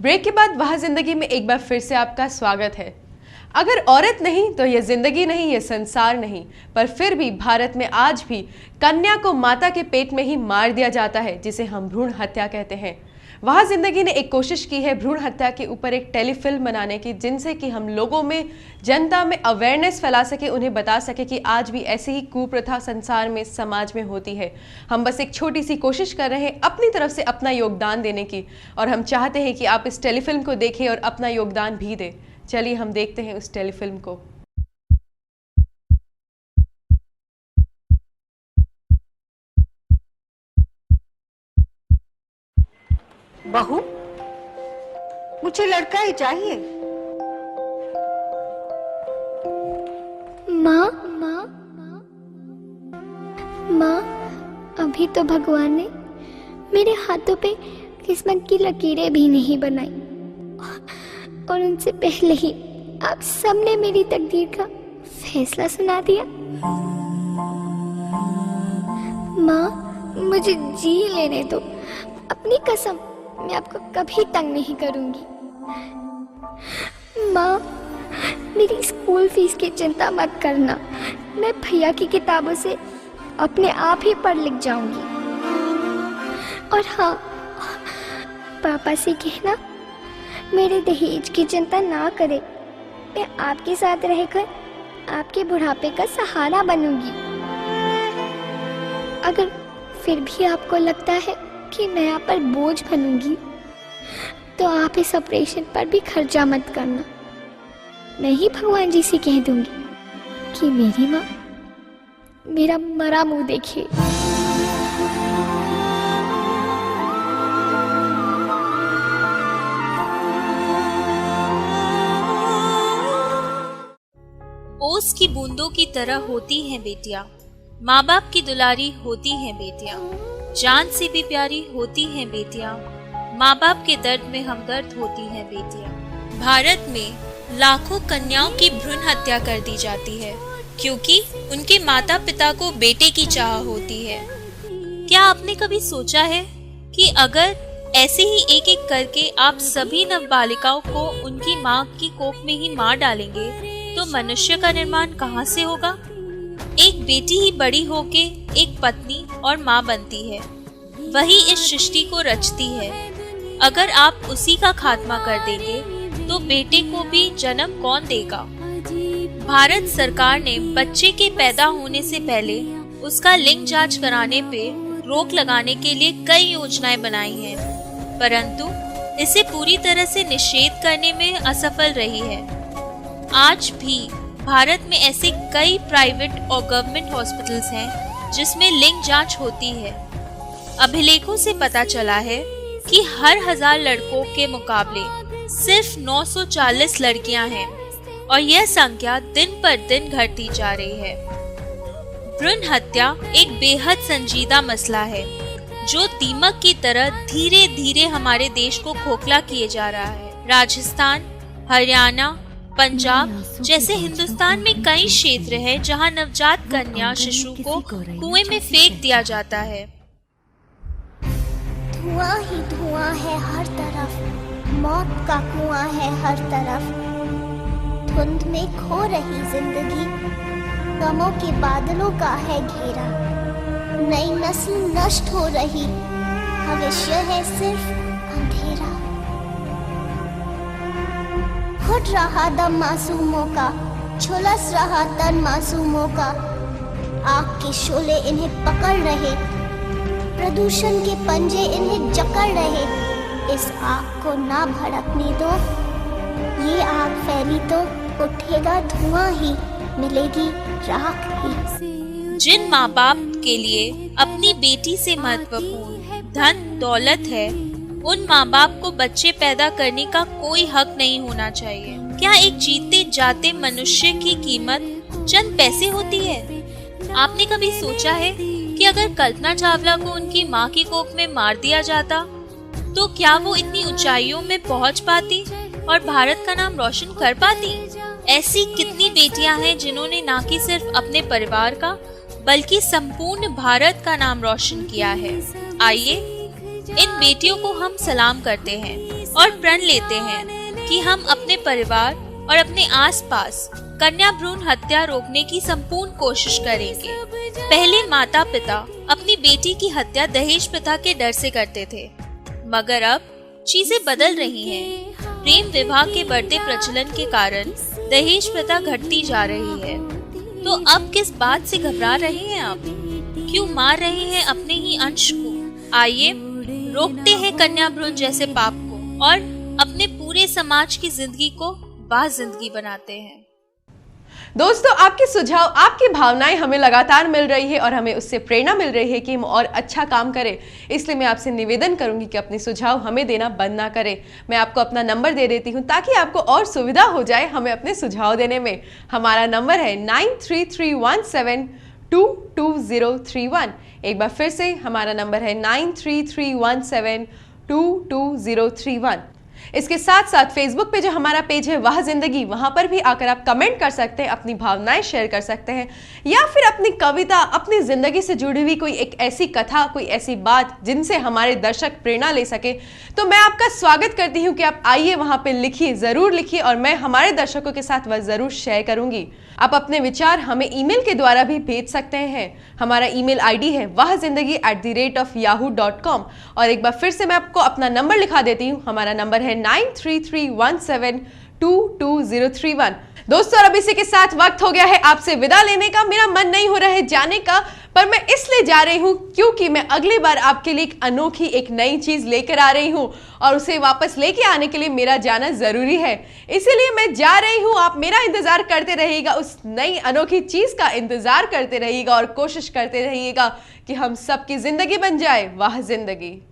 Break के बाद वह जिंदगी में एक बार फिर से आपका स्वागत है। अगर औरत नहीं तो ये जिंदगी नहीं, ये संसार नहीं, पर फिर भी भारत में आज भी कन्या को माता के पेट में ही मार दिया जाता है, जिसे हम भ्रूण हत्या कहते हैं। वह जिंदगी ने एक कोशिश की है भ्रूण हत्या के ऊपर एक टेलीफिल्म बनाने की, जिनसे कि हम लोगों में, जनता में अवेयरनेस फैला सके, उन्हें बता सके कि आज भी ऐसी ही कुप्रथा संसार में, समाज में होती है। हम बस एक छोटी सी कोशिश कर रहे हैं अपनी तरफ से अपना योगदान देने की, और हम चाहते हैं कि आप इस टेलीफिल्म को देखें और अपना योगदान भी दें। चलिए हम देखते हैं उस टेलीफिल्म को। बहू, मुझे लड़का ही चाहिए। माँ, अभी तो भगवान ने मेरे हाथों पे किस्मत की लकीरें भी नहीं बनाई, और उनसे पहले ही आप सबने मेरी तकदीर का फैसला सुना दिया। माँ, मुझे जी लेने दो। अपनी कसम, मैं आपको कभी तंग नहीं करूंगी। माँ, मेरी स्कूल फीस की चिंता मत करना। मैं भैया की किताबों से अपने आप ही पढ़ लिख जाऊंगी। और हाँ, पापा से कहना मेरे दहेज की चिंता ना करे। मैं आपके साथ रहकर आपके बुढ़ापे का सहारा बनूंगी। अगर फिर भी आपको लगता है कि मैं आप पर बोझ बनूंगी, तो आप इस ऑपरेशन पर भी खर्चा मत करना। मैं ही भगवान जी से कह दूंगी कि मेरी माँ मेरा मरा मुंह देखे। ओस की बूंदों की तरह होती हैं बेटियां, माँ बाप की दुलारी होती हैं बेटियां, जान से भी प्यारी होती हैं बेटियां, माँ बाप के दर्द में हमदर्द होती हैं बेटियां। भारत में लाखों कन्याओं की भ्रूण हत्या कर दी जाती है, क्योंकि उनके माता पिता को बेटे की चाह होती है। क्या आपने कभी सोचा है कि अगर ऐसे ही एक एक करके आप सभी नवबालिकाओं को उनकी माँ की कोख में ही मार डालेंगे, तो मनुष्य का निर्माण कहाँ से होगा? एक बेटी ही बड़ी होके एक पत्नी और माँ बनती है, वही इस सृष्टि को रचती है। अगर आप उसी का खात्मा कर देंगे, तो बेटे को भी जन्म कौन देगा? भारत सरकार ने बच्चे के पैदा होने से पहले उसका लिंग जांच कराने पे रोक लगाने के लिए कई योजनाएं बनाई हैं, परंतु इसे पूरी तरह से निषेध करने में असफल रही है। आज भी भारत में ऐसे कई प्राइवेट और गवर्नमेंट हॉस्पिटल्स हैं जिसमें लिंग जांच होती है। अभिलेखों से पता चला है कि हर 1000 लड़कों के मुकाबले सिर्फ 940 लड़कियां हैं, और यह संख्या दिन पर दिन घटती जा रही है। भ्रूण हत्या एक बेहद संजीदा मसला है, जो दीमक की तरह धीरे धीरे हमारे देश को खोखला किए जा रहा है। राजस्थान, हरियाणा, पंजाब जैसे हिंदुस्तान में कई क्षेत्र हैं जहां नवजात कन्या शिशु को कुएं में फेंक दिया जाता है। धुआं ही धुआं है हर तरफ, मौत का कुआं है हर तरफ। धुंध में खो रही जिंदगी, गमों के बादलों का है घेरा। नई नस्ल नष्ट हो रही, भविष्य है सिर्फ अंधेरा। घुट रहा दम मासूमों का, झुलस रहा तन मासूमों का। आग के शोले इन्हें पकड़ रहे, प्रदूषण के पंजे इन्हें जकड़ रहे। इस आग को ना भड़कने दो, ये आग फैली तो उठेगा धुआं ही, मिलेगी राख ही। जिन माँ बाप के लिए अपनी बेटी से महत्वपूर्ण धन दौलत है, उन माँ बाप को बच्चे पैदा करने का कोई हक नहीं होना चाहिए। क्या एक जीते जाते मनुष्य की कीमत चंद पैसे होती है? आपने कभी सोचा है कि अगर कल्पना चावला को उनकी माँ की कोख में मार दिया जाता, तो क्या वो इतनी ऊंचाइयों में पहुँच पाती और भारत का नाम रोशन कर पाती? ऐसी कितनी बेटियां हैं जिन्होंने न कि सिर्फ अपने परिवार का, बल्कि संपूर्ण भारत का नाम रोशन किया है। आइए इन बेटियों को हम सलाम करते हैं। और प्रण लेते हैं कि हम अपने परिवार और अपने आसपास कन्या भ्रूण हत्या रोकने की संपूर्ण कोशिश करेंगे। पहले माता पिता अपनी बेटी की हत्या दहेज प्रथा के डर से करते थे, मगर अब चीजें बदल रही हैं। प्रेम विवाह के बढ़ते प्रचलन के कारण दहेज प्रथा घटती जा रही है। तो अब किस बात से घबरा रहे हैं आप? क्यों मार रहे हैं अपने ही अंश को? आइए रोकते हैं कन्या भ्रूण जैसे पाप को और अपने पूरे समाज की जिंदगी को बाजिंदगी बनाते हैं। दोस्तों, आपके सुझाव, आपकी भावनाएं हमें लगातार मिल रही है और हमें उससे प्रेरणा मिल रही है कि हम और अच्छा काम करें। इसलिए मैं आपसे निवेदन करूंगी कि अपने सुझाव हमें देना बंद ना करें। मैं आपको अपना नंबर दे देती हूं ताकि आपको और सुविधा हो जाए हमें अपने सुझाव देने में। हमारा नंबर है 9331722031। एक बार फिर से हमारा नंबर है 9331722031। इसके साथ साथ फेसबुक पे जो हमारा पेज है वह जिंदगी, वहां पर भी आकर आप कमेंट कर सकते हैं, अपनी भावनाएं शेयर कर सकते हैं, या फिर अपनी कविता, अपनी जिंदगी से जुड़ी हुई कोई एक ऐसी कथा, कोई ऐसी बात जिनसे हमारे दर्शक प्रेरणा ले सके। तो मैं आपका स्वागत करती हूं कि आप आइए, वहां पे लिखिए, जरूर लिखिए और मैं हमारे दर्शकों के साथ वह जरूर शेयर करूंगी। आप अपने विचार हमें ईमेल के द्वारा भी भेज सकते हैं। हमारा ईमेल आईडी है wahzindagi@yahoo.com। और एक बार फिर से मैं आपको अपना नंबर लिखा देती हूँ। हमारा नंबर है 9331722031। दोस्तों, और अब इसी के साथ वक्त हो गया है आपसे विदा लेने का। मेरा मन नहीं हो रहा है जाने का, पर मैं इसलिए जा रही हूं क्योंकि मैं अगली बार आपके लिए एक अनोखी, एक नई चीज लेकर आ रही हूं और उसे वापस लेके आने के लिए मेरा जाना जरूरी है। इसीलिए मैं जा रही हूं। आप मेरा इंतजार करते रहिएगा, उस नई अनोखी चीज का इंतजार करते रहिएगा और कोशिश करते रहिएगा कि हम सबकी जिंदगी बन जाए वाह जिंदगी।